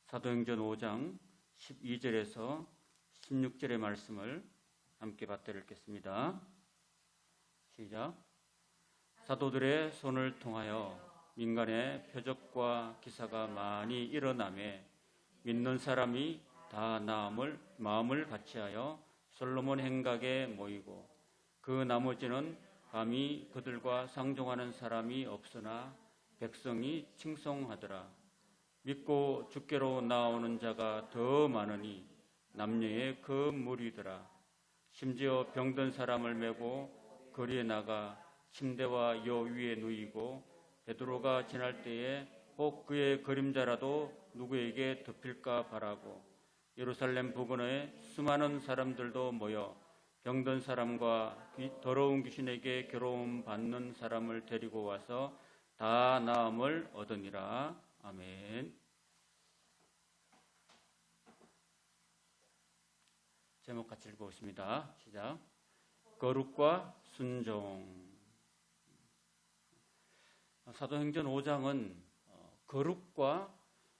사도행전 5장 12절에서 16절의 말씀을 함께 받들어 읽겠습니다. 시작. 사도들의 손을 통하여 민간의 표적과 기사가 많이 일어나매 믿는 사람이 다 나음을 마음을 같이하여 솔로몬 행각에 모이고 그 나머지는 감히 그들과 상종하는 사람이 없으나 백성이 칭송하더라. 믿고 주께로 나오는 자가 더 많으니 남녀의 그 무리더라. 심지어 병든 사람을 메고 거리에 나가 침대와 여 위에 누이고 베드로가 지날 때에 혹 그의 그림자라도 누구에게 덮일까 바라고 예루살렘 부근에 수많은 사람들도 모여 병든 사람과 더러운 귀신에게 괴로움 받는 사람을 데리고 와서 다 나음을 얻으니라. 아멘. 제목 같이 읽어보겠습니다. 시작. 거룩과 순종. 사도행전 5장은 거룩과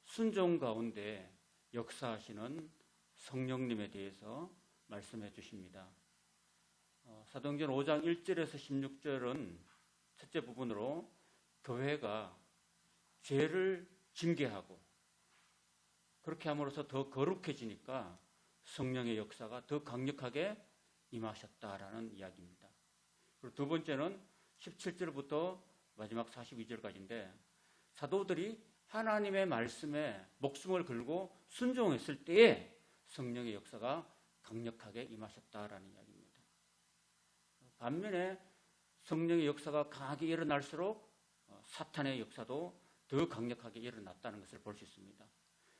순종 가운데 역사하시는 성령님에 대해서 말씀해 주십니다. 사도행전 5장 1절에서 16절은 첫째 부분으로 교회가 죄를 징계하고 그렇게 함으로써 더 거룩해지니까 성령의 역사가 더 강력하게 임하셨다라는 이야기입니다. 그리고 두 번째는 17절부터 마지막 42절까지인데 사도들이 하나님의 말씀에 목숨을 걸고 순종했을 때에 성령의 역사가 강력하게 임하셨다라는 이야기입니다. 반면에 성령의 역사가 강하게 일어날수록 사탄의 역사도 더 강력하게 일어났다는 것을 볼 수 있습니다.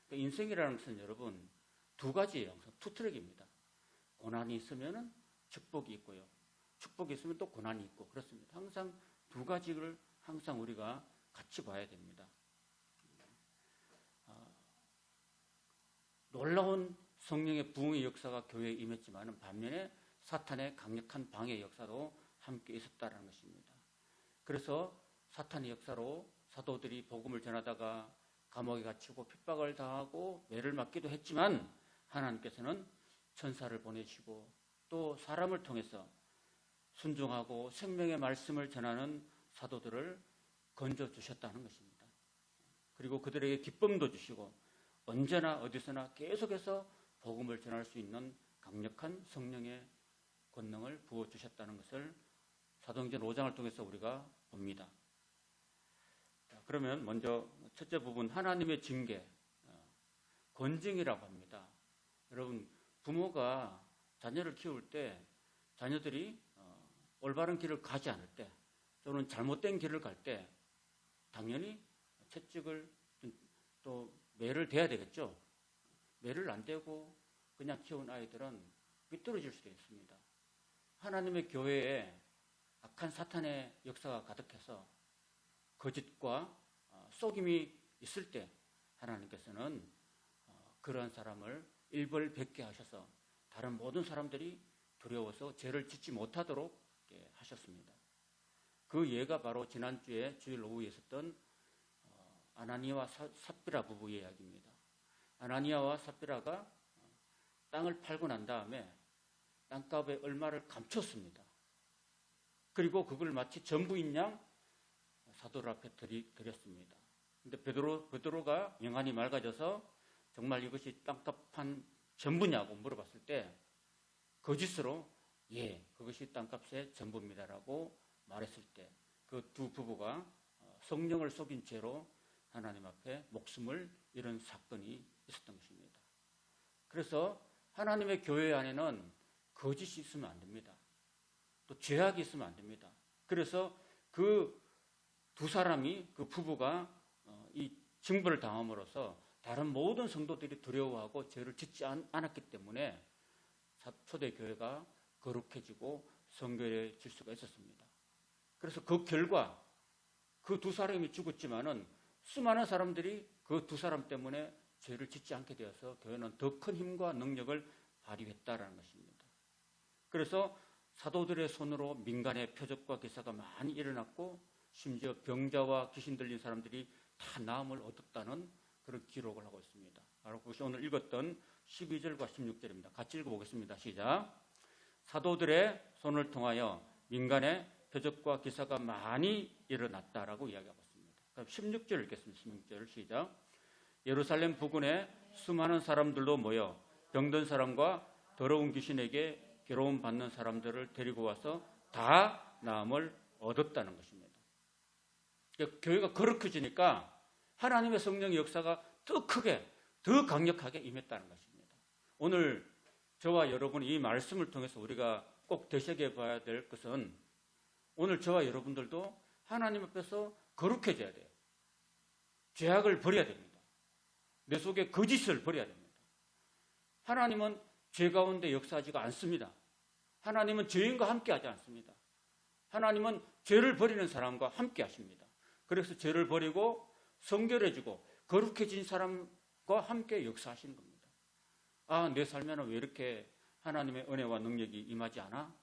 그러니까 인생이라는 것은 여러분 두 가지예요. 투트랙입니다. 고난이 있으면 축복이 있고요. 축복이 있으면 또 고난이 있고 그렇습니다. 항상 두 가지를 항상 우리가 같이 봐야 됩니다. 놀라운 성령의 부흥의 역사가 교회에 임했지만 반면에 사탄의 강력한 방해의 역사도 함께 있었다는 것입니다. 그래서 사탄의 역사로 사도들이 복음을 전하다가 감옥에 갇히고 핍박을 당하고 매를 맞기도 했지만 하나님께서는 천사를 보내시고 또 사람을 통해서 순종하고 생명의 말씀을 전하는 사도들을 건져주셨다는 것입니다. 그리고 그들에게 기쁨도 주시고 언제나 어디서나 계속해서 복음을 전할 수 있는 강력한 성령의 권능을 부어주셨다는 것을 사도행전 5장을 통해서 우리가 봅니다. 그러면 먼저 첫째 부분 하나님의 징계, 권징이라고 합니다. 여러분 부모가 자녀를 키울 때 자녀들이 올바른 길을 가지 않을 때 또는 잘못된 길을 갈 때 당연히 채찍을 또 매를 대야 되겠죠. 매를 안 대고 그냥 키운 아이들은 삐뚤어질 수도 있습니다. 하나님의 교회에 악한 사탄의 역사가 가득해서 거짓과 속임이 있을 때 하나님께서는 그러한 사람을 일벌백계 하셔서 다른 모든 사람들이 두려워서 죄를 짓지 못하도록 하셨습니다. 그 예가 바로 지난주에 주일 오후에 있었던 아나니아와 삽비라 부부의 이야기입니다. 아나니아와 삽비라가 땅을 팔고 난 다음에 땅값의 얼마를 감췄습니다. 그리고 그걸 마치 전부인 양 사도들 앞에 드렸습니다. 근데 베드로가 영안이 맑아져서 정말 이것이 땅값 한 전부냐고 물어봤을 때 거짓으로 예, 그것이 땅값의 전부입니다라고 말했을 때 그 두 부부가 성령을 속인 죄로 하나님 앞에 목숨을 잃은 사건이 있었던 것입니다. 그래서 하나님의 교회 안에는 거짓이 있으면 안 됩니다. 또 죄악이 있으면 안 됩니다. 그래서 그 두 사람이 그 부부가 이 징벌을 당함으로써 다른 모든 성도들이 두려워하고 죄를 짓지 않았기 때문에 초대교회가 거룩해지고 성결해질 수가 있었습니다. 그래서 그 결과 그 두 사람이 죽었지만은 수많은 사람들이 그 두 사람 때문에 죄를 짓지 않게 되어서 교회는 더 큰 힘과 능력을 발휘했다라는 것입니다. 그래서 사도들의 손으로 민간의 표적과 기사가 많이 일어났고 심지어 병자와 귀신 들린 사람들이 다 나음을 얻었다는 그런 기록을 하고 있습니다. 그것이 오늘 읽었던 12절과 16절입니다. 같이 읽어보겠습니다. 시작. 사도들의 손을 통하여 민간의 표적과 기사가 많이 일어났다라고 이야기하고 있습니다. 그럼 16절 읽겠습니다. 16절 시작. 예루살렘 부근에 수많은 사람들도 모여 병든 사람과 더러운 귀신에게 괴로움 받는 사람들을 데리고 와서 다 나음을 얻었다는 것입니다. 그러니까 교회가 거룩해지니까 하나님의 성령의 역사가 더 크게, 더 강력하게 임했다는 것입니다. 오늘 저와 여러분이 이 말씀을 통해서 우리가 꼭 되새겨 봐야 될 것은 오늘 저와 여러분들도 하나님 앞에서 거룩해져야 돼요. 죄악을 버려야 됩니다. 내 속에 거짓을 버려야 됩니다. 하나님은 죄 가운데 역사하지가 않습니다. 하나님은 죄인과 함께 하지 않습니다. 하나님은 죄를 버리는 사람과 함께 하십니다. 그래서 죄를 버리고 성결해지고 거룩해진 사람과 함께 역사하시는 겁니다. 아, 내 삶에는 왜 이렇게 하나님의 은혜와 능력이 임하지 않아?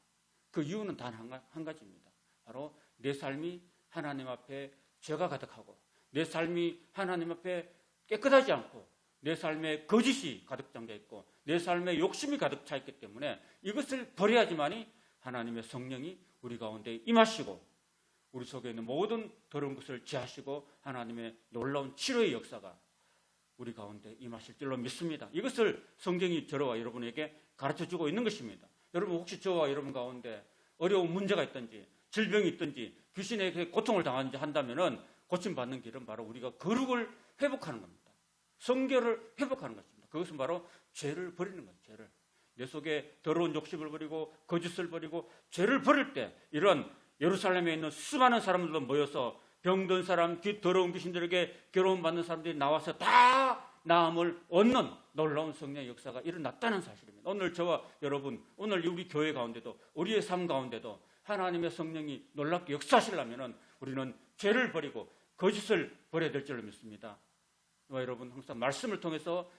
그 이유는 단 한 가지입니다. 바로 내 삶이 하나님 앞에 죄가 가득하고 내 삶이 하나님 앞에 깨끗하지 않고 내 삶에 거짓이 가득 잠겨 있고 내 삶에 욕심이 가득 차 있기 때문에 이것을 버려야지만이 하나님의 성령이 우리 가운데 임하시고 우리 속에 있는 모든 더러운 것을 제하시고 하나님의 놀라운 치료의 역사가 우리 가운데 임하실 줄로 믿습니다. 이것을 성경이 저와 여러분에게 가르쳐주고 있는 것입니다. 여러분 혹시 저와 여러분 가운데 어려운 문제가 있든지 질병이 있든지 귀신에게 고통을 당하는지 한다면 고침받는 길은 바로 우리가 거룩을 회복하는 겁니다. 성결을 회복하는 것입니다. 그것은 바로 죄를 버리는 거예요. 죄를. 내 속에 더러운 욕심을 버리고 거짓을 버리고 죄를 버릴 때 이런 예루살렘에 있는 수많은 사람들도 모여서 병든 사람, 더러운 귀신들에게 괴로움 받는 사람들이 나와서 다 나음을 얻는 놀라운 성령의 역사가 일어났다는 사실입니다. 오늘 저와 여러분, 오늘 우리 교회 가운데도 우리의 삶 가운데도 하나님의 성령이 놀랍게 역사하시려면 우리는 죄를 버리고 거짓을 버려야 될 줄로 믿습니다. 여러분 항상 말씀을 통해서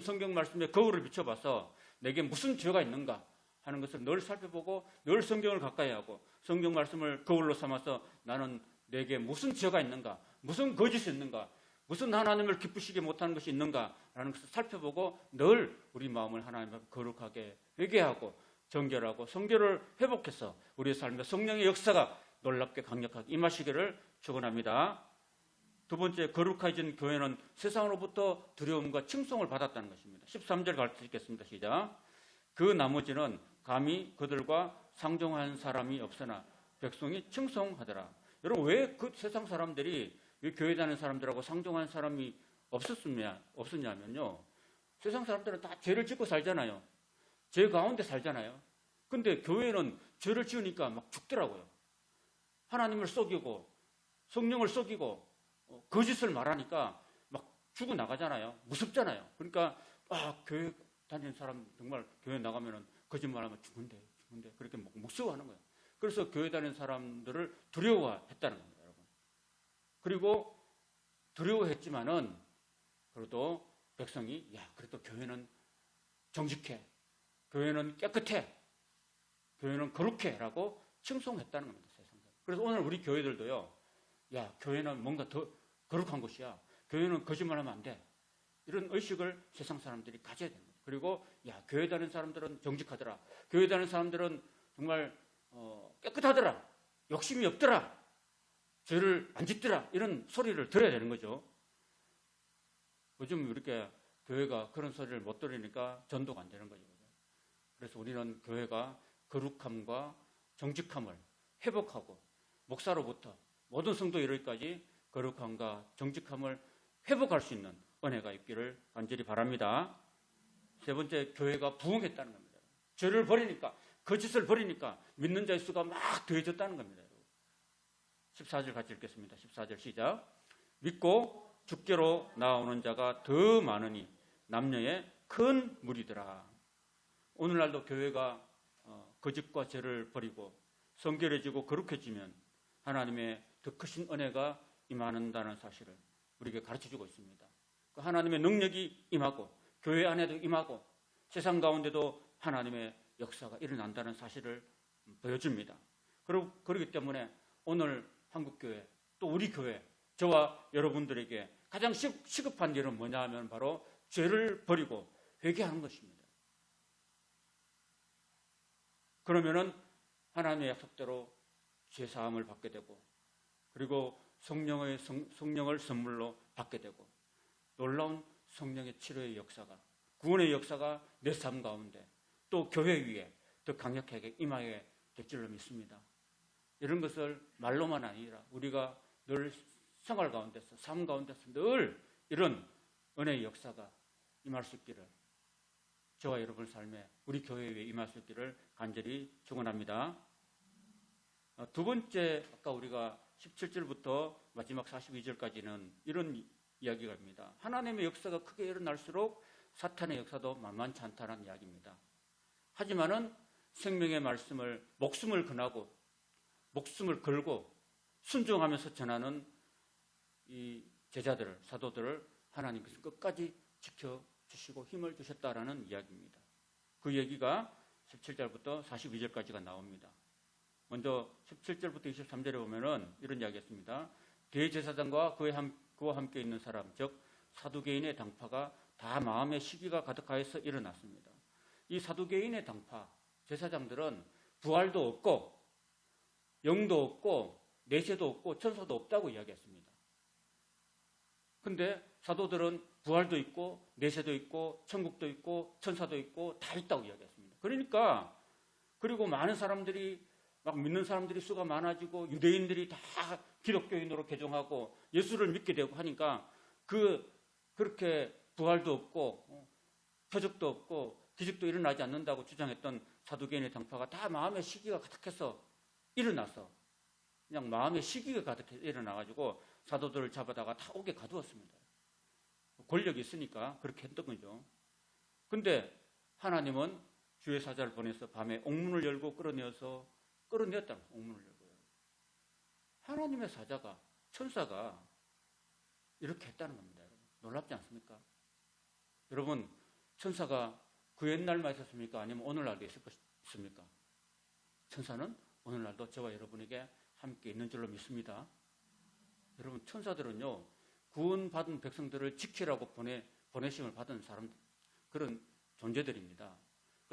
성경 말씀에 거울을 비춰봐서 내게 무슨 죄가 있는가 하는 것을 늘 살펴보고 늘 성경을 가까이 하고 성경 말씀을 거울로 삼아서 나는 내게 무슨 죄가 있는가, 무슨 거짓이 있는가, 무슨 하나님을 기쁘시게 못하는 것이 있는가라는 것을 살펴보고 늘 우리 마음을 하나님 앞에 거룩하게 회개하고 정결하고 성결을 회복해서 우리의 삶에 성령의 역사가 놀랍게 강력하게 임하시기를 축원합니다. 두 번째, 거룩해진 교회는 세상으로부터 두려움과 칭송을 받았다는 것입니다. 13절 가르쳐 읽겠습니다. 시작. 그 나머지는 감히 그들과 상종한 사람이 없으나 백성이 칭송하더라. 여러분 왜 그 세상 사람들이 왜 교회 다니는 사람들하고 상종한 사람이 없었냐면요. 세상 사람들은 다 죄를 짓고 살잖아요. 죄 가운데 살잖아요. 근데 교회는 죄를 지으니까 막 죽더라고요. 하나님을 속이고 성령을 속이고 거짓을 말하니까 막 죽어나가잖아요. 무섭잖아요. 그러니까 교회 다니는 사람 정말 교회 나가면 거짓말하면 죽는데 그렇게 무서워하는 거예요. 그래서 교회 다니는 사람들을 두려워했다는 겁니다. 여러분. 그리고 두려워했지만은 그래도 백성이 그래도 교회는 정직해, 교회는 깨끗해, 교회는 거룩해 라고 칭송했다는 겁니다. 세상에. 그래서 오늘 우리 교회들도요, 교회는 뭔가 더 거룩한 곳이야, 교회는 거짓말하면 안 돼, 이런 의식을 세상 사람들이 가져야 됩니다. 그리고 교회 다니는 사람들은 정직하더라, 교회 다니는 사람들은 정말 깨끗하더라, 욕심이 없더라, 죄를 안 짓더라, 이런 소리를 들어야 되는 거죠. 요즘 이렇게 교회가 그런 소리를 못 들으니까 전도가 안 되는 거죠. 그래서 우리는 교회가 거룩함과 정직함을 회복하고 목사로부터 모든 성도 이르기까지 거룩함과 정직함을 회복할 수 있는 은혜가 있기를 간절히 바랍니다. 세 번째, 교회가 부흥했다는 겁니다. 죄를 버리니까, 거짓을 버리니까 믿는 자의 수가 막 더해졌다는 겁니다. 14절 같이 읽겠습니다. 14절 시작. 믿고 주께로 나오는 자가 더 많으니 남녀의 큰 무리더라. 오늘날도 교회가 거짓과 죄를 버리고 성결해지고 거룩해지면 하나님의 더 크신 은혜가 임한다는 사실을 우리에게 가르쳐주고 있습니다. 그 하나님의 능력이 임하고 교회 안에도 임하고 세상 가운데도 하나님의 역사가 일어난다는 사실을 보여줍니다. 그렇기 때문에 오늘 한국교회 또 우리 교회, 저와 여러분들에게 가장 시급한 일은 뭐냐 하면 바로 죄를 버리고 회개하는 것입니다. 그러면은 하나님의 약속대로 죄 사함을 받게 되고, 그리고 성령을 선물로 받게 되고, 놀라운 성령의 치료의 역사가, 구원의 역사가 내 삶 가운데 또 교회 위에 더 강력하게 임하게 될 줄로 믿습니다. 이런 것을 말로만 아니라 우리가 늘 생활 가운데서, 삶 가운데서 늘 이런 은혜의 역사가 임할 수 있기를, 저와 여러분 삶에, 우리 교회에 임할 수 있기를 간절히 축원합니다. 두 번째, 아까 우리가 17절부터 마지막 42절까지는 이런 이야기가 입니다. 하나님의 역사가 크게 일어날수록 사탄의 역사도 만만치 않다는 이야기입니다. 하지만은 생명의 말씀을 목숨을 걸고 순종하면서 전하는 이 제자들을, 사도들을 하나님께서 끝까지 지켜주시고 힘을 주셨다라는 이야기입니다. 그 얘기가 17절부터 42절까지가 나옵니다. 먼저 17절부터 23절에 보면은 이런 이야기였습니다. 대제사장과 그와 함께 있는 사람, 즉 사두개인의 당파가 다 마음의 시기가 가득하여서 일어났습니다. 이 사두개인의 당파, 제사장들은 부활도 없고 영도 없고 내세도 없고 천사도 없다고 이야기했습니다. 근데 사도들은 부활도 있고 내세도 있고 천국도 있고 천사도 있고 다 있다고 이야기했습니다. 그러니까, 그리고 많은 사람들이, 막 믿는 사람들이 수가 많아지고 유대인들이 다 기독교인으로 개종하고 예수를 믿게 되고 하니까 그렇게 부활도 없고 표적도 없고 기적도 일어나지 않는다고 주장했던 사두개인의 당파가 다 마음의 시기가 가득해서 일어나서, 그냥 마음의 시기가 가득해서 일어나가지고 사도들을 잡아다가 다 옥에 가두었습니다. 권력이 있으니까 그렇게 했던 거죠. 근데 하나님은 주의 사자를 보내서 밤에 옥문을 열고 끌어내었다. 옥문을 열고요. 하나님의 사자가, 천사가 이렇게 했다는 겁니다. 여러분. 놀랍지 않습니까? 여러분, 천사가 그 옛날만 있었습니까? 아니면 오늘날도 있을 것입니까? 천사는 오늘날도 저와 여러분에게 함께 있는 줄로 믿습니다. 여러분, 천사들은요, 구원받은 백성들을 지키라고 보내심을 받은 사람, 그런 존재들입니다.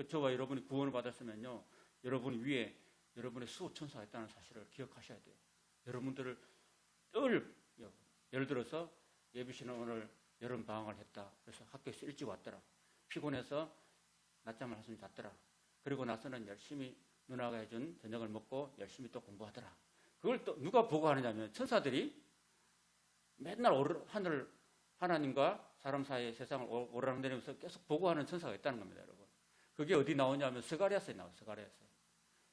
저와 여러분이 구원을 받았으면요, 여러분 위에 여러분의 수호천사가 있다는 사실을 기억하셔야 돼요. 여러분들을 늘, 예를 들어서 예비씨는 오늘 여름 방학을 했다. 그래서 학교에서 일찍 왔더라. 피곤해서 낮잠을 한숨 잤더라. 그리고 나서는 열심히 누나가 해준 저녁을 먹고 열심히 또 공부하더라. 그걸 또 누가 보고하느냐면 천사들이 맨날 하나님과 사람 사이의 세상을 오르락내리면서 계속 보고하는 천사가 있다는 겁니다, 여러분. 그게 어디 나오냐면 스가랴서에 나와요.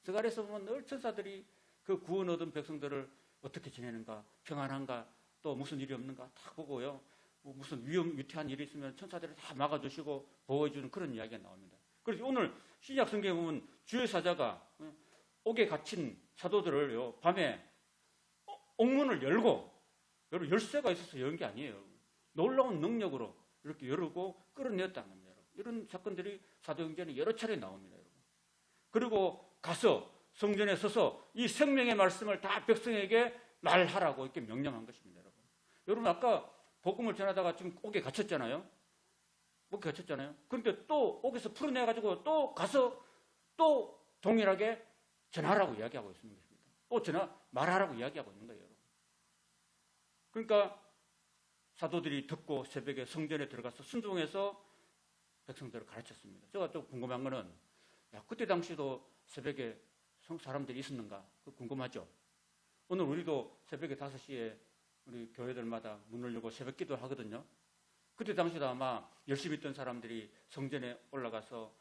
스가랴서 보면 늘 천사들이 그 구원 얻은 백성들을 어떻게 지내는가, 평안한가, 또 무슨 일이 없는가 다 보고요. 뭐 무슨 위태한 일이 있으면 천사들이 다 막아주시고 보호해주는 그런 이야기가 나옵니다. 그래서 오늘 신약 성경에 보면 주의 사자가 옥에 갇힌 사도들을요, 밤에 옥문을 열고, 여러분, 열쇠가 있어서 연 게 아니에요. 놀라운 능력으로 이렇게 열고 끌어내었다는 겁니다. 이런 사건들이 사도행전에 여러 차례 나옵니다. 여러분. 그리고 가서 성전에 서서 이 생명의 말씀을 다 백성에게 말하라고 이렇게 명령한 것입니다. 여러분, 아까 복음을 전하다가 지금 옥에 갇혔잖아요. 그런데 또 옥에서 풀어내가지고 또 가서 또 동일하게 전하라고 이야기하고 있는 것입니다. 또 말하라고 이야기하고 있는 거예요. 그러니까 사도들이 듣고 새벽에 성전에 들어가서 순종해서 백성들을 가르쳤습니다. 제가 또 궁금한 거는, 그때 당시도 새벽에 사람들이 있었는가? 궁금하죠? 오늘 우리도 새벽에 5시에 우리 교회들마다 문을 열고 새벽 기도를 하거든요. 그때 당시도 아마 열심히 있던 사람들이 성전에 올라가서,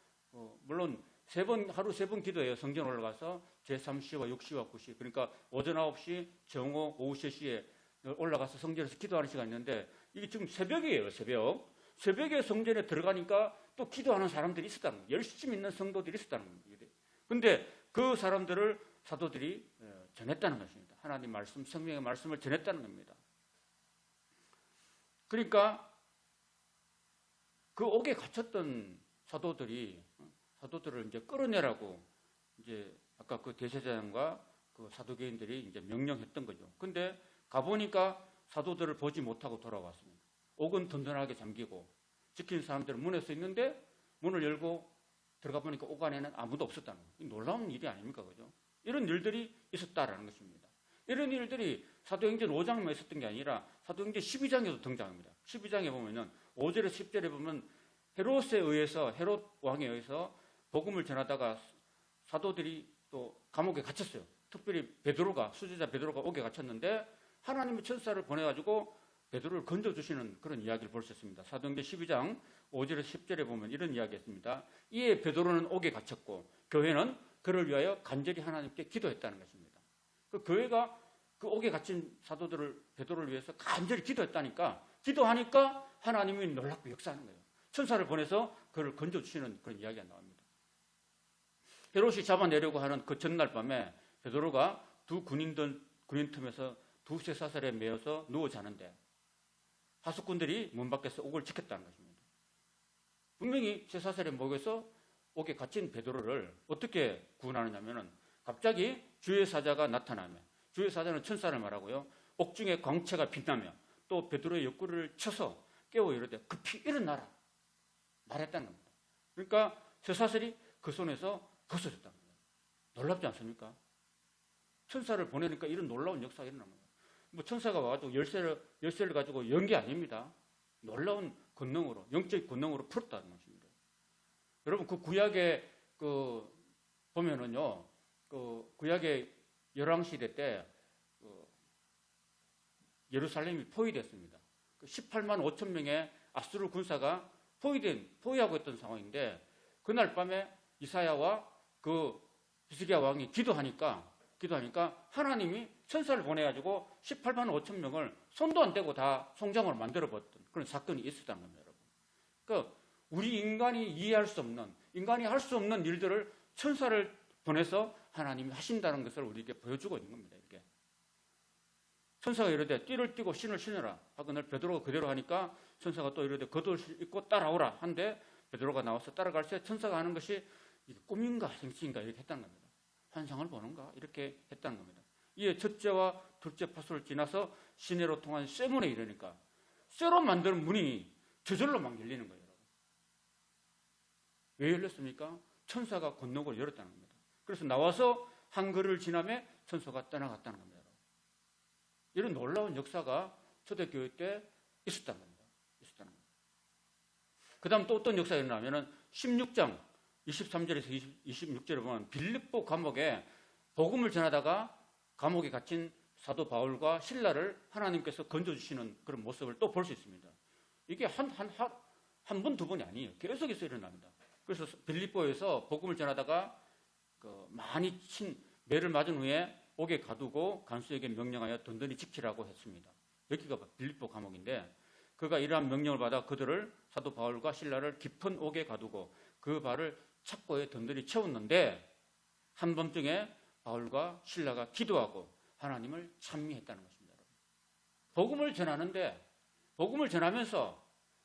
물론 하루 3번 기도해요. 성전 올라가서 제3시와 6시와 9시. 그러니까 오전 9시, 정오, 오후 3시에 올라가서 성전에서 기도하는 시간이 있는데, 이게 지금 새벽이에요, 새벽. 새벽에 성전에 들어가니까 또 기도하는 사람들이 있었다는 거예요. 열심히 있는 성도들이 있었다는 겁니다. 근데 그 사람들을 사도들이 전했다는 것입니다. 하나님 말씀, 성령의 말씀을 전했다는 겁니다. 그러니까 그 옥에 갇혔던 사도들을 이제 끌어내라고, 이제 아까 그 대제사장과 그 사두개인들이 이제 명령했던 거죠. 근데 가보니까 사도들을 보지 못하고 돌아왔습니다. 옥은 든든하게 잠기고 지키는 사람들은 문에 서 있는데 문을 열고 들어가 보니까 옥 안에는 아무도 없었다는 거예요. 놀라운 일이 아닙니까? 그죠? 이런 일들이 있었다라는 것입니다. 이런 일들이 사도행전 5장만 있었던 게 아니라 사도행전 12장에도 등장합니다. 12장에 보면은 5절에서 10절에 보면 헤롯에 의해서, 헤롯 왕에 의해서 복음을 전하다가 사도들이 또 감옥에 갇혔어요. 특별히 베드로가, 수제자 베드로가 옥에 갇혔는데 하나님의 천사를 보내가지고 베드로를 건져주시는 그런 이야기를 볼 수 있습니다. 사도행전 12장 5절에서 10절에 보면 이런 이야기가 있습니다. 이에 베드로는 옥에 갇혔고 교회는 그를 위하여 간절히 하나님께 기도했다는 것입니다. 그 교회가 그 옥에 갇힌 사도들을, 베드로를 위해서 간절히 기도했다니까, 기도하니까 하나님이 놀랍게 역사하는 거예요. 천사를 보내서 그를 건져주시는 그런 이야기가 나옵니다. 헤롯이 잡아내려고 하는 그 전날 밤에 베드로가 두 군인 틈에서 두 쇠사슬에 매어서 누워 자는데 하수꾼들이 문 밖에서 옥을 지켰다는 것입니다. 분명히 쇠사슬에 목에서 옥에 갇힌 베드로를 어떻게 구원하느냐면은 갑자기 주의 사자가 나타나며, 주의 사자는 천사를 말하고요, 옥중에 광채가 빛나며 또 베드로의 옆구리를 쳐서 깨워 이르되 급히 일어나라 말했다는 겁니다. 그러니까 쇠사슬이 그 손에서 벗어졌다는 거예요. 놀랍지 않습니까? 천사를 보내니까 이런 놀라운 역사가 일어납니다. 뭐 천사가 와가지고 열쇠를 가지고 연 게 아닙니다. 놀라운 권능으로, 영적 권능으로 풀었다는 것입니다. 여러분, 그 구약에 보면은요, 그 구약의 열왕시대 때 예루살렘이 포위됐습니다. 18만 5천 명의 아수르 군사가 포위하고 있던 상황인데, 그날 밤에 이사야와 그 히스기야 왕이 기도하니까 하나님이 천사를 보내가지고 18만 5천 명을 손도 안 대고 다 송장으로 만들어버렸던 그런 사건이 있었다는 겁니다, 여러분. 그러니까 우리 인간이 이해할 수 없는, 인간이 할 수 없는 일들을 천사를 보내서 하나님이 하신다는 것을 우리에게 보여주고 있는 겁니다. 이렇게 천사가 이르되 띠를 띠고 신을 신으라 하거늘 베드로가 그대로 하니까 천사가 또 이르되 겉옷을 입고 따라오라 한데 베드로가 나와서 따라갈새 천사가 하는 것이 꿈인가 생시인가 이렇게 했다는 겁니다. 환상을 보는가 이렇게 했다는 겁니다. 이에 첫째와 둘째 파수를 지나서 시내로 통한 쇠문에 이르니까 쇠로 만든 문이 저절로 막 열리는 거예요. 여러분. 왜 열렸습니까? 천사가 권능을 열었다는 겁니다. 그래서 나와서 한 거리를 지나며 천사가 떠나갔다는 겁니다. 여러분. 이런 놀라운 역사가 초대교회 때 있었다는 겁니다. 그 다음 또 어떤 역사가 일어나면 16장 23절에서 26절에 보면 빌립보 감옥에 복음을 전하다가 감옥에 갇힌 사도 바울과 실라를 하나님께서 건져주시는 그런 모습을 또 볼 수 있습니다. 이게 한 번, 두 번이 아니에요. 계속해서 일어납니다. 그래서 빌립보에서 복음을 전하다가 많이 매를 맞은 후에 옥에 가두고 간수에게 명령하여 든든히 지키라고 했습니다. 여기가 빌립보 감옥인데 그가 이러한 명령을 받아 그들을 사도 바울과 실라를 깊은 옥에 가두고 그 발을 착고에 든든히 채웠는데 한밤중에 바울과 실라가 기도하고 하나님을 찬미했다는 것입니다. 복음을 전하는데 복음을 전하면서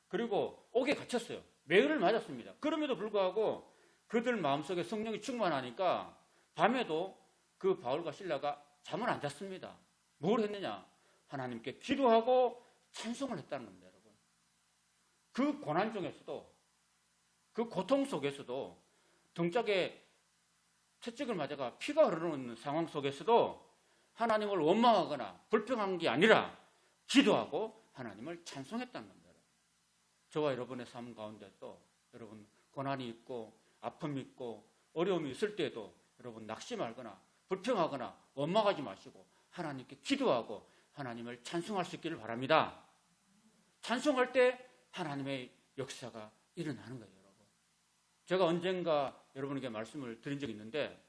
그리고 옥에 갇혔어요. 매를 맞았습니다. 그럼에도 불구하고 그들 마음속에 성령이 충만하니까 밤에도 그 바울과 실라가 잠을 안 잤습니다. 뭘 했느냐? 하나님께 기도하고 찬송을 했다는 겁니다. 여러분. 그 고난 중에서도 그 고통 속에서도 등짝에 채찍을 맞아가 피가 흐르는 상황 속에서도 하나님을 원망하거나 불평한 게 아니라 기도하고 하나님을 찬송했다는 겁니다. 저와 여러분의 삶 가운데도 여러분 고난이 있고 아픔이 있고 어려움이 있을 때에도 여러분 낙심 말거나 불평하거나 원망하지 마시고 하나님께 기도하고 하나님을 찬송할 수 있기를 바랍니다. 찬송할 때 하나님의 역사가 일어나는 거예요. 제가 언젠가 여러분에게 말씀을 드린 적이 있는데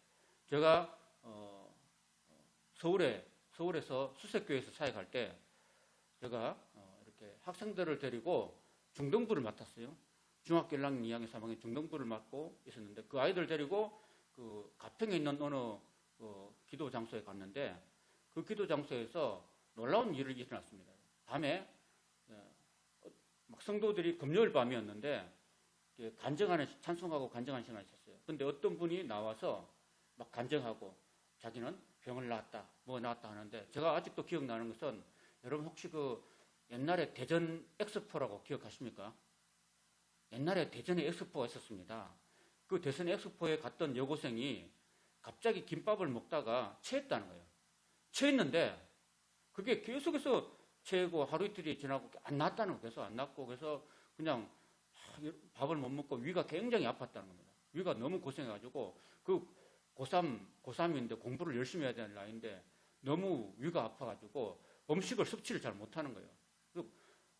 제가 서울에서 수색교회에서 사역할 때 제가 이렇게 학생들을 데리고 중등부를 맡았어요. 중학교 1학년, 2학년, 3학년 중등부를 맡고 있었는데 그 아이들 데리고 그 가평에 있는 어느 기도 장소에 갔는데 그 기도 장소에서 놀라운 일이 일어났습니다. 밤에 막 성도들이 금요일 밤이었는데 간증하는 찬송하고 간증하는 시간이 있었어요. 근데 어떤 분이 나와서 막 간증하고 자기는 병을 낳았다, 뭐 낳았다 하는데 제가 아직도 기억나는 것은 여러분 혹시 그 옛날에 대전 엑스포라고 기억하십니까? 옛날에 대전에 엑스포가 있었습니다. 그 대전 엑스포에 갔던 여고생이 갑자기 김밥을 먹다가 체했다는 거예요. 체했는데 그게 계속해서 체고 하루 이틀이 지나고 안 낫다는 거예요. 계속 안 낫고 그래서 그냥 밥을 못 먹고 위가 굉장히 아팠다는 겁니다. 위가 너무 고생해가지고 그 고3인데 공부를 열심히 해야 되는 나이인데 너무 위가 아파가지고 음식을 섭취를 잘 못하는 거예요.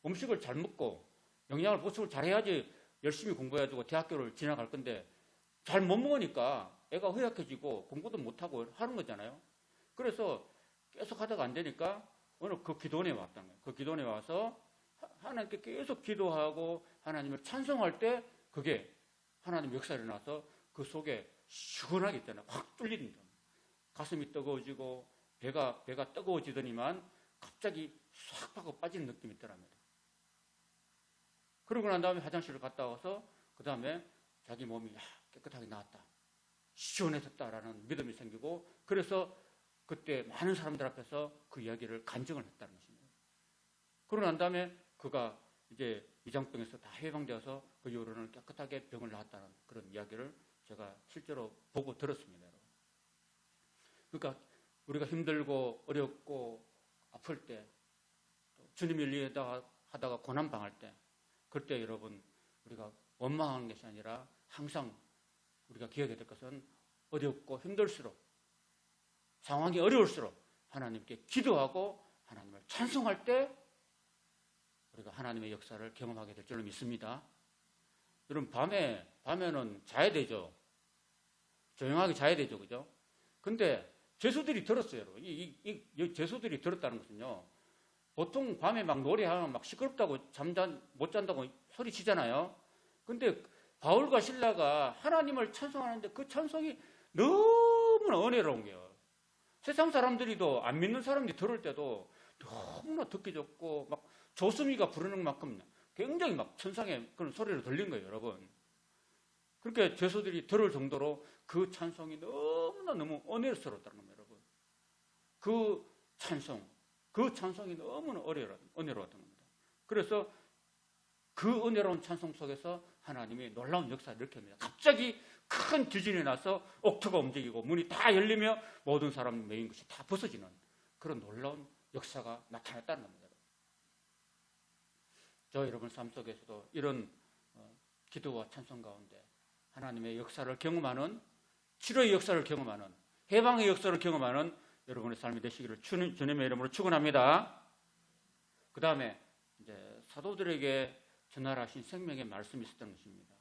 음식을 잘 먹고 영양을 보충을 잘 해야지 열심히 공부해가지고 대학교를 지나갈 건데 잘 못 먹으니까 애가 허약해지고 공부도 못하고 하는 거잖아요. 그래서 계속 하다가 안 되니까 오늘 그 기도원에 왔다는 거예요. 그 기도원에 와서 하나님께 계속 기도하고 하나님을 찬송할 때 그게 하나님 역사가 일어나서 그 속에 시원하게 있잖아요. 확 뚫린다. 가슴이 뜨거워지고 배가 뜨거워지더니만 갑자기 싹 하고 빠지는 느낌이 있더랍니다. 그러고 난 다음에 화장실을 갔다 와서 그 다음에 자기 몸이 깨끗하게 나았다. 시원해졌다라는 믿음이 생기고 그래서 그때 많은 사람들 앞에서 그 이야기를 간증을 했다는 것입니다. 그러고 난 다음에 그가 이제 위장병에서 다 해방되어서 그 이후로는 깨끗하게 병을 나았다는 그런 이야기를 제가 실제로 보고 들었습니다. 여러분. 그러니까 우리가 힘들고 어렵고 아플 때 주님을 위해 하다가 고난당할 때 그때 여러분 우리가 원망하는 것이 아니라 항상 우리가 기억해야 될 것은 어렵고 힘들수록 상황이 어려울수록 하나님께 기도하고 하나님을 찬송할 때 우리가 하나님의 역사를 경험하게 될 줄로 믿습니다. 여러분 밤에는 자야 되죠. 조용하게 자야 되죠. 그죠? 근데 죄수들이 들었어요. 여러분. 이 죄수들이 들었다는 것은요. 보통 밤에 막 노래하면 막 시끄럽다고 못 잔다고 소리 치잖아요. 근데 바울과 실라가 하나님을 찬송하는데 그 찬송이 너무나 은혜로운 거예요. 세상 사람들이도 안 믿는 사람들이 들을 때도 너무나 듣기 좋고 막 조수미가 부르는 만큼 굉장히 막 천상의 그런 소리로 들린 거예요, 여러분. 그렇게 죄수들이 들을 정도로 그 찬송이 너무 은혜스러웠다는 겁니다, 여러분. 그 찬송이 너무나 은혜로웠던 겁니다. 그래서 그 은혜로운 찬송 속에서 하나님이 놀라운 역사를 일으킵니다. 갑자기 큰 지진이 나서 옥토가 움직이고 문이 다 열리며 모든 사람이 메인 것이 다 벗어지는 그런 놀라운 역사가 나타났다는 겁니다. 저 여러분 삶 속에서도 이런 기도와 찬송 가운데 하나님의 역사를 경험하는 치료의 역사를 경험하는 해방의 역사를 경험하는 여러분의 삶이 되시기를 주님의 이름으로 축원합니다. 그 다음에 이제 사도들에게 전하신 생명의 말씀이 있었던 것입니다.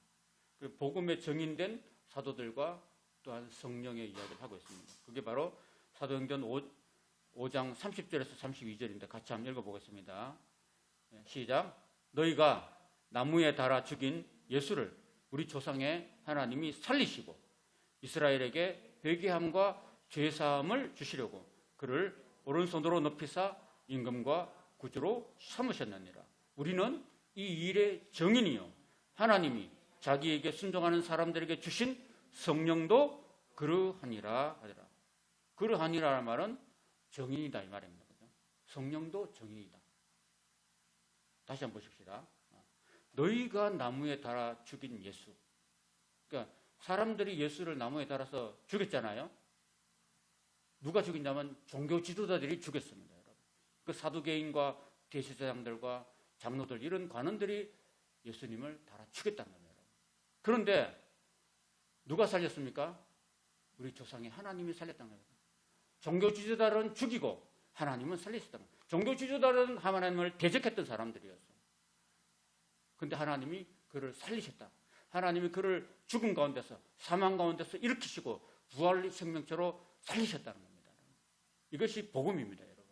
그 복음에 정인된 사도들과 또한 성령의 이야기를 하고 있습니다. 그게 바로 사도행전 5장 30절에서 32절인데 같이 한번 읽어보겠습니다. 시작. 너희가 나무에 달아 죽인 예수를 우리 조상의 하나님이 살리시고 이스라엘에게 회개함과 죄사함을 주시려고 그를 오른손으로 높이사 임금과 구주로 삼으셨느니라. 우리는 이 일의 정인이요 하나님이 자기에게 순종하는 사람들에게 주신 성령도 그러하니라 하더라. 그러하니라는 말은 정인이다 이 말입니다. 성령도 정인이다. 다시 한번 보십시다. 너희가 나무에 달아 죽인 예수. 그러니까 사람들이 예수를 나무에 달아서 죽였잖아요. 누가 죽였냐면 종교 지도자들이 죽였습니다. 여러분. 그 사두개인과 대제사장들과 장로들 이런 관원들이 예수님을 달아 죽였단 말이에요. 그런데 누가 살렸습니까? 우리 조상의 하나님이 살렸단 말이에요. 종교 지도자들은 죽이고 하나님은 살리셨단 말이에요. 종교 지도자들은 하나님을 대적했던 사람들이었어요. 그런데 하나님이 그를 살리셨다. 하나님이 그를 죽음 가운데서 사망 가운데서 일으키시고 부활 생명체로 살리셨다는 겁니다. 이것이 복음입니다, 여러분.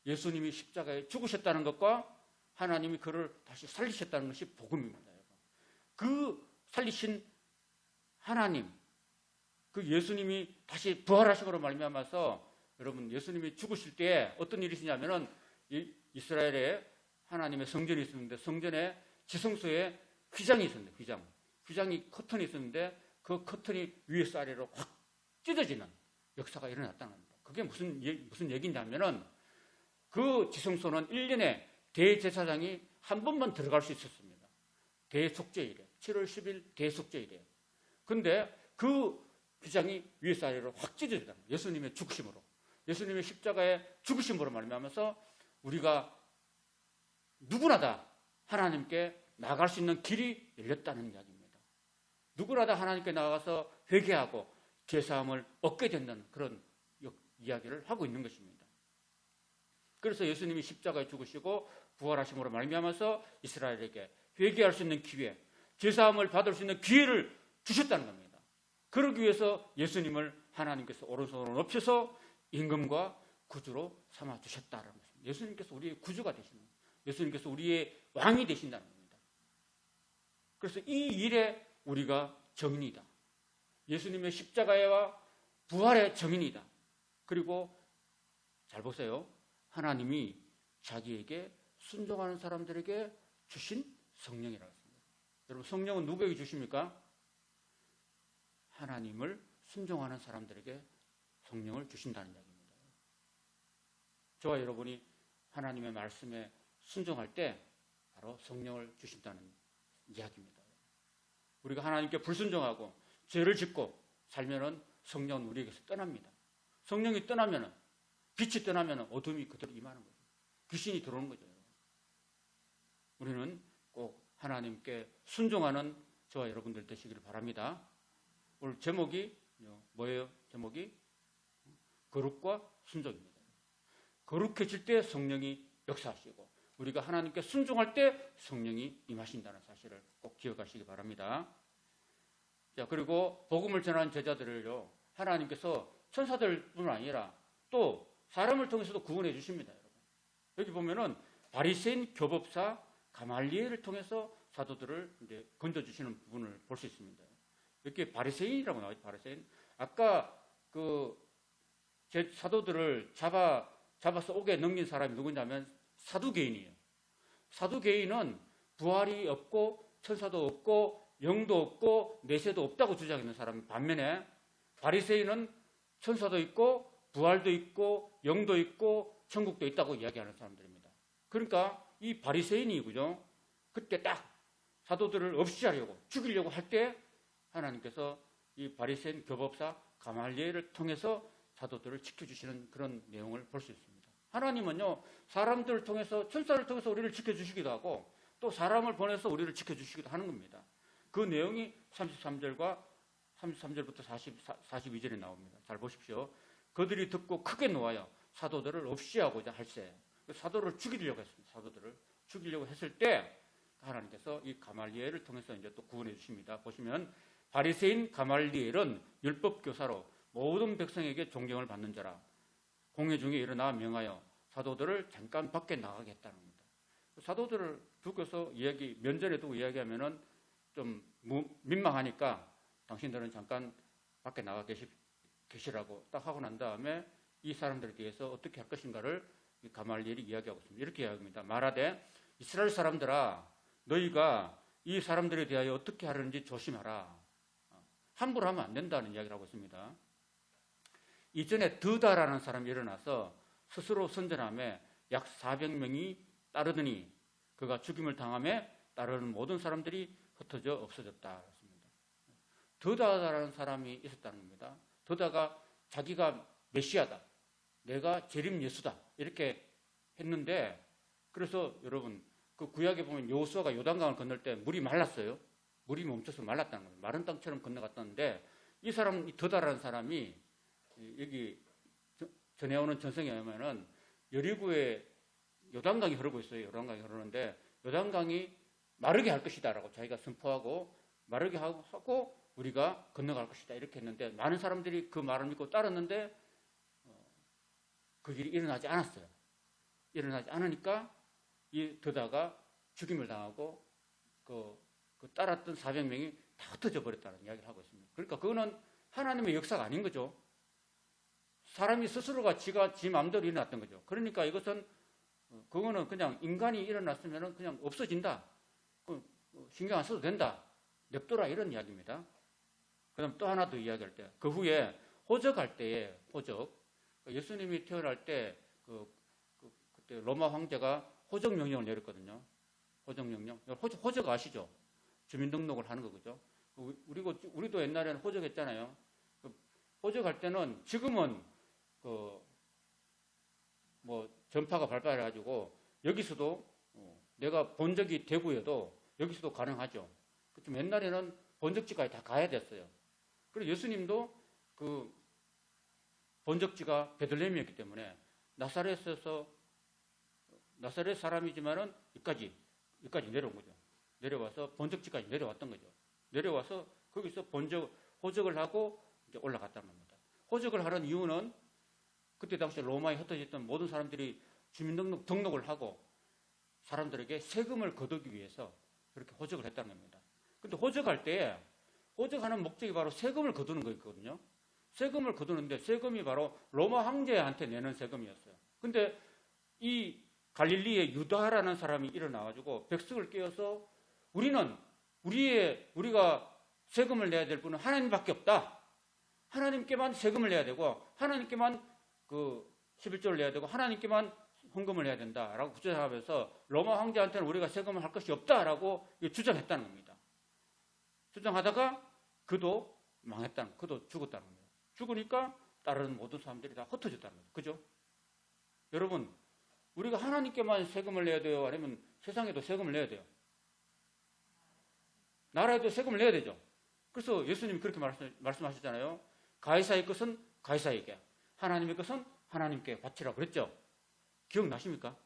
예수님이 십자가에 죽으셨다는 것과 하나님이 그를 다시 살리셨다는 것이 복음입니다, 여러분. 그 살리신 하나님, 그 예수님이 다시 부활하시고로 말미암아서 여러분 예수님이 죽으실 때 어떤 일이 있었냐면은 이스라엘에 하나님의 성전이 있었는데 성전에 지성소에 휘장이 있었는데 휘장이 커튼이 있었는데 그 커튼이 위에서 아래로 확 찢어지는 역사가 일어났다는 겁니다. 그게 무슨 얘기냐면은 그 지성소는 1년에 대제사장이 한 번만 들어갈 수 있었습니다. 대속죄일이에요. 7월 10일 대속죄일이에요. 근데 그 휘장이 위에서 아래로 확 찢어진다. 예수님의 죽으심으로. 예수님의 십자가의 죽으심으로 말미암아서 우리가 누구나 다 하나님께 나아갈 수 있는 길이 열렸다는 이야기입니다. 누구나 다 하나님께 나아가서 회개하고 죄사함을 얻게 된다는 그런 이야기를 하고 있는 것입니다. 그래서 예수님이 십자가에 죽으시고 부활하심으로 말미암아서 이스라엘에게 회개할 수 있는 기회, 죄사함을 받을 수 있는 기회를 주셨다는 겁니다. 그러기 위해서 예수님을 하나님께서 오른손으로 높여서 임금과 구주로 삼아 주셨다는 것입니다. 예수님께서 우리의 구주가 되시는 거예요. 예수님께서 우리의 왕이 되신다는 겁니다. 그래서 이 일에 우리가 정인이다. 예수님의 십자가와 부활의 정인이다. 그리고 잘 보세요. 하나님이 자기에게 순종하는 사람들에게 주신 성령이라고 했습니다. 여러분, 성령은 누구에게 주십니까? 하나님을 순종하는 사람들에게 성령을 주신다는 이야기입니다. 저와 여러분이 하나님의 말씀에 순종할 때 바로 성령을 주신다는 이야기입니다. 우리가 하나님께 불순종하고 죄를 짓고 살면은 성령은 우리에게서 떠납니다. 성령이 떠나면은, 빛이 떠나면은 어둠이 그대로 임하는 거죠. 귀신이 들어오는 거죠. 우리는 꼭 하나님께 순종하는 저와 여러분들 되시기를 바랍니다. 오늘 제목이 뭐예요? 제목이 거룩과 순종입니다. 거룩해질 때 성령이 역사하시고 우리가 하나님께 순종할 때 성령이 임하신다는 사실을 꼭 기억하시기 바랍니다. 자, 그리고 복음을 전하는 제자들을요, 하나님께서 천사들뿐 아니라 또 사람을 통해서도 구원해 주십니다. 여러분. 여기 보면은 바리새인 교법사 가말리엘을 통해서 사도들을 이제 건져주시는 부분을 볼 수 있습니다. 이렇게 바리새인이라고 나와요. 바리새인. 아까 제 사도들을 잡아서 옥에 넘긴 사람이 누구냐면 사두개인이에요. 사두개인은 부활이 없고 천사도 없고 영도 없고 내세도 없다고 주장하는 사람 반면에 바리새인은 천사도 있고 부활도 있고 영도 있고 천국도 있다고 이야기하는 사람들입니다. 그러니까 이 바리새인이 그죠? 그때 딱 사도들을 없애려고 죽이려고 할 때 하나님께서 이 바리새인 교법사 가말리엘을 통해서 사도들을 지켜주시는 그런 내용을 볼 수 있습니다. 하나님은요, 사람들을 통해서, 천사를 통해서 우리를 지켜주시기도 하고 또 사람을 보내서 우리를 지켜주시기도 하는 겁니다. 그 내용이 33절과 33절부터 42절에 나옵니다. 잘 보십시오. 그들이 듣고 크게 놓아요. 사도들을 없이하고자 할세. 사도를 죽이려고 했습니다. 사도들을 죽이려고 했을 때 하나님께서 이 가말리엘을 통해서 이제 또 구원해 주십니다. 보시면 바리새인 가말리엘은 율법 교사로 모든 백성에게 존경을 받는 자라. 공회 중에 일어나 명하여 사도들을 잠깐 밖에 나가게 했다는 겁니다. 사도들을 두고서 면전에 두고 이야기하면은 좀 민망하니까 당신들은 잠깐 밖에 나가 계시라고 딱 하고 난 다음에 이 사람들에 대해서 어떻게 할 것인가를 가말리엘이 이야기하고 있습니다. 이렇게 이야기합니다. 말하되 이스라엘 사람들아, 너희가 이 사람들에 대하여 어떻게 하려는지 조심하라. 함부로 하면 안 된다는 이야기를 하고 있습니다. 이전에 드다라는 사람이 일어나서 스스로 선전함에 약 400명이 따르더니 그가 죽임을 당함에 따르는 모든 사람들이 흩어져 없어졌다. 드다라는 사람이 있었다는 겁니다. 드다가 자기가 메시아다, 내가 재림 예수다 이렇게 했는데, 그래서 여러분 그 구약에 보면 여호수아가 요단강을 건널 때 물이 말랐어요. 물이 멈춰서 말랐다는 거예요. 마른 땅처럼 건너갔다는데 이 사람, 이 드다라는 사람이 여기 전해오는 전성에 의하면은 여리고에 요단강이 흐르고 있어요. 요단강이 흐르는데 요단강이 마르게 할 것이다라고 자기가 선포하고 마르게 하고 우리가 건너갈 것이다 이렇게 했는데 많은 사람들이 그 말을 믿고 따랐는데 그 일이 일어나지 않았어요. 일어나지 않으니까 이 드다가 죽임을 당하고 그 따랐던 400명이 다 흩어져 버렸다는 이야기를 하고 있습니다. 그러니까 그거는 하나님의 역사가 아닌 거죠. 사람이 스스로가 지 마음대로 일어났던 거죠. 그러니까 이것은 그거는 그냥 인간이 일어났으면 그냥 없어진다. 신경 안 써도 된다. 냅둬라 이런 이야기입니다. 그다음 또 하나 더 이야기할 때, 그 후에 호적할 때에 예수님이 태어날 때 그때 로마 황제가 호적 명령을 내렸거든요. 호적 명령. 호적 아시죠? 주민등록을 하는 거죠. 우리도 옛날에는 호적했잖아요. 호적할 때는 지금은 전파가 발달해가지고 여기서도 내가 본 적이 대구여도 여기서도 가능하죠. 좀 옛날에는 본적지까지 다 가야 됐어요. 그리고 예수님도 그 본적지가 베들레헴이었기 때문에 나사렛 사람이지만은 여기까지 내려온 거죠. 내려와서 본적지까지 내려왔던 거죠. 내려와서 거기서 호적을 하고 이제 올라갔다는 겁니다. 호적을 하는 이유는 그때 당시 로마에 흩어졌던 모든 사람들이 등록을 하고 사람들에게 세금을 거두기 위해서 그렇게 호적을 했다는 겁니다. 근데 호적할 때 호적하는 목적이 바로 세금을 거두는 거였거든요. 세금을 거두는데 세금이 바로 로마 황제한테 내는 세금이었어요. 근데 이 갈릴리의 유다라는 사람이 일어나가지고 백성을 깨워서 우리가 세금을 내야 될 분은 하나님밖에 없다. 하나님께만 세금을 내야 되고 하나님께만 그 11조를 내야 되고 하나님께만 헌금을 해야 된다라고 주장하면서 로마 황제한테는 우리가 세금을 할 것이 없다라고 주장했다는 겁니다. 주장하다가 그도 죽었다는 겁니다. 죽으니까 따르는 모든 사람들이 다 흩어졌다는 거죠. 그죠? 여러분, 우리가 하나님께만 세금을 내야 돼요? 아니면 세상에도 세금을 내야 돼요? 나라에도 세금을 내야 되죠. 그래서 예수님이 그렇게 말씀하셨잖아요. 가이사의 것은 가이사에게, 하나님의 것은 하나님께 바치라고 그랬죠. 기억나십니까?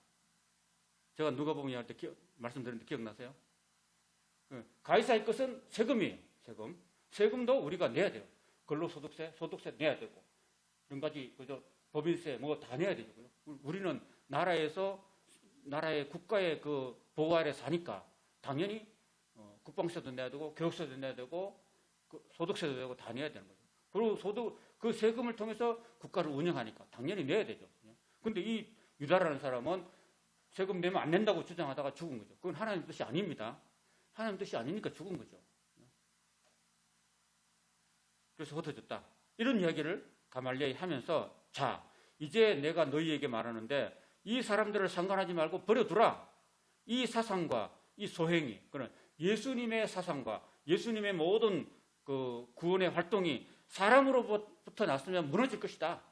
제가 누가복음 할 때 말씀드렸는데 기억나세요? 가이사의 것은 세금이에요. 세금도 우리가 내야 돼요. 근로소득세 내야 되고 이런 가지 법인세 다 내야 되죠. 우리는 나라의 국가의 그 보호 아래 사니까 당연히 국방세도 내야 되고 교육세도 내야 되고 소득세도 내고 다 내야 되는 거죠. 그리고 그 세금을 통해서 국가를 운영하니까 당연히 내야 되죠. 근데 이 유다라는 사람은 세금 내면 안 낸다고 주장하다가 죽은 거죠. 그건 하나님 뜻이 아닙니다. 하나님 뜻이 아니니까 죽은 거죠. 그래서 흩어졌다. 이런 이야기를 가말리엘이 하면서 자, 이제 내가 너희에게 말하는데 이 사람들을 상관하지 말고 버려두라. 이 사상과 이 소행이, 그런 예수님의 사상과 예수님의 모든 그 구원의 활동이 사람으로부터 났으면 무너질 것이다.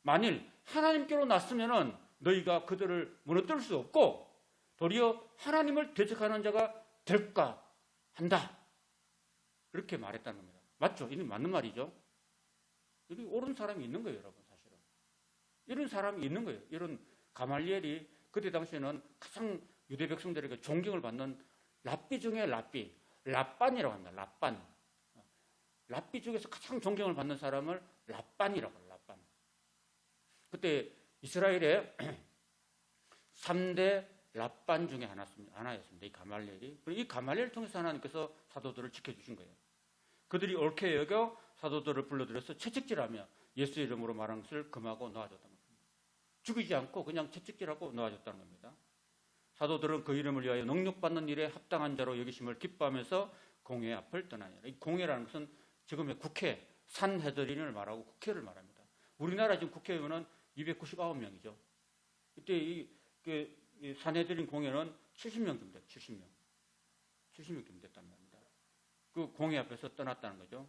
만일 하나님께로 났으면은 너희가 그들을 무너뜨릴 수 없고 도리어 하나님을 대적하는 자가 될까 한다. 이렇게 말했다는 겁니다. 맞죠? 이게 맞는 말이죠. 여기 옳은 사람이 있는 거예요, 여러분, 사실은. 이런 사람이 있는 거예요. 이런 가말리엘이 그때 당시에는 가장 유대 백성들에게 존경을 받는 랍비 중에 랍반이라고 합니다. 랍비 중에서 가장 존경을 받는 사람을 랍반이라고 해요. 랍반. 그때 이스라엘의 3대 랍반 중에 하나였습니다. 이 가말리엘이. 이 가말리엘을 통해서 하나님께서 사도들을 지켜주신 거예요. 그들이 옳게 여겨 사도들을 불러들여서 채찍질하며 예수 이름으로 말한 것을 금하고 놓아줬다는 겁니다. 죽이지 않고 그냥 채찍질하고 놓아줬다는 겁니다. 사도들은 그 이름을 위하여 능력받는 일에 합당한 자로 여기심을 기뻐하면서 공회 앞을 떠나니라. 이 공회라는 것은 지금의 국회, 산헤드린을 말하고 국회를 말합니다. 우리나라 지금 국회의원은 299명이죠. 이때 이 산헤드린 공회는 70명쯤 돼요. 70명쯤 됐단 말입니다. 그 공회 앞에서 떠났다는 거죠.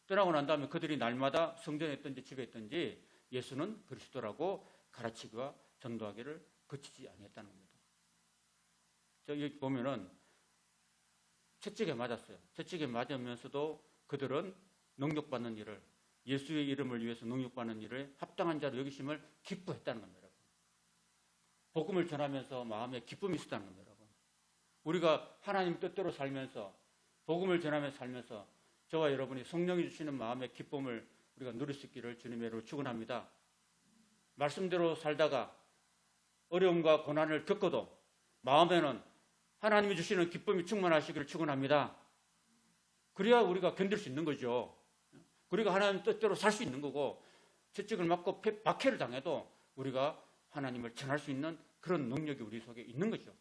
떠나고 난 다음에 그들이 날마다 성전에 있든지 집에 있든지 예수는 그리스도라고 가르치기와 전도하기를 그치지 아니했다는 겁니다. 여기 보면은 채찍에 맞았어요. 채찍에 맞으면서도 그들은 능력받는 일을, 예수의 이름을 위해서 능력받는 일을 합당한 자로 여기심을 기뻐했다는 겁니다. 복음을 전하면서 마음에 기쁨이 있었다는 겁니다. 우리가 하나님 뜻대로 살면서 복음을 전하면서 살면서 저와 여러분이 성령이 주시는 마음의 기쁨을 우리가 누릴 수 있기를 주님의 이름으로 축원합니다. 말씀대로 살다가 어려움과 고난을 겪어도 마음에는 하나님이 주시는 기쁨이 충만하시기를 축원합니다. 그래야 우리가 견딜 수 있는 거죠. 우리가 하나님 뜻대로 살 수 있는 거고 채찍을 맞고 박해를 당해도 우리가 하나님을 전할 수 있는 그런 능력이 우리 속에 있는 거죠.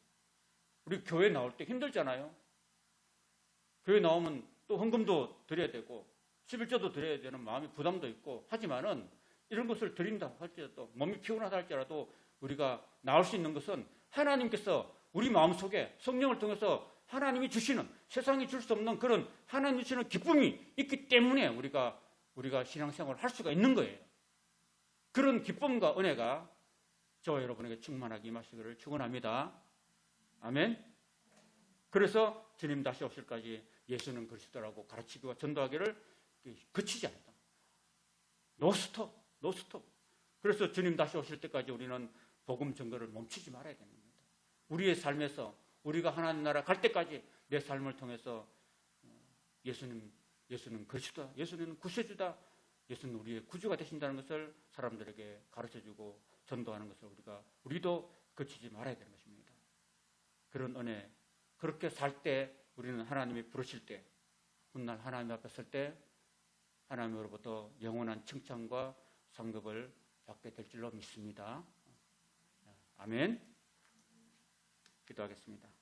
우리 교회 나올 때 힘들잖아요. 교회 나오면 또 헌금도 드려야 되고 11조도 드려야 되는 마음의 부담도 있고 하지만은 이런 것을 드린다 할지라도 몸이 피곤하다 할지라도 우리가 나올 수 있는 것은 하나님께서 우리 마음속에 성령을 통해서 하나님이 주시는, 세상이 줄 수 없는 그런 하나님이 주시는 기쁨이 있기 때문에 우리가 신앙생활을 할 수가 있는 거예요. 그런 기쁨과 은혜가 저와 여러분에게 충만하게 임하시기를 축원합니다. 아멘. 그래서 주님 다시 오실까지 예수는 그리스도라고 가르치기와 전도하기를 그치지 않다. 노스톱. 그래서 주님 다시 오실 때까지 우리는 복음 전거를 멈추지 말아야 됩니다. 우리의 삶에서 우리가 하나님 나라 갈 때까지 내 삶을 통해서 예수는 그리스도다, 예수는 구세주다, 예수는 우리의 구주가 되신다는 것을 사람들에게 가르쳐주고 전도하는 것을 우리도 그치지 말아야 되는 것입니다. 그런 은혜, 그렇게 살 때 우리는 하나님이 부르실 때, 훗날 하나님 앞에 설 때 하나님으로부터 영원한 칭찬과 상급을 받게 될 줄로 믿습니다. 아멘. 기도하겠습니다.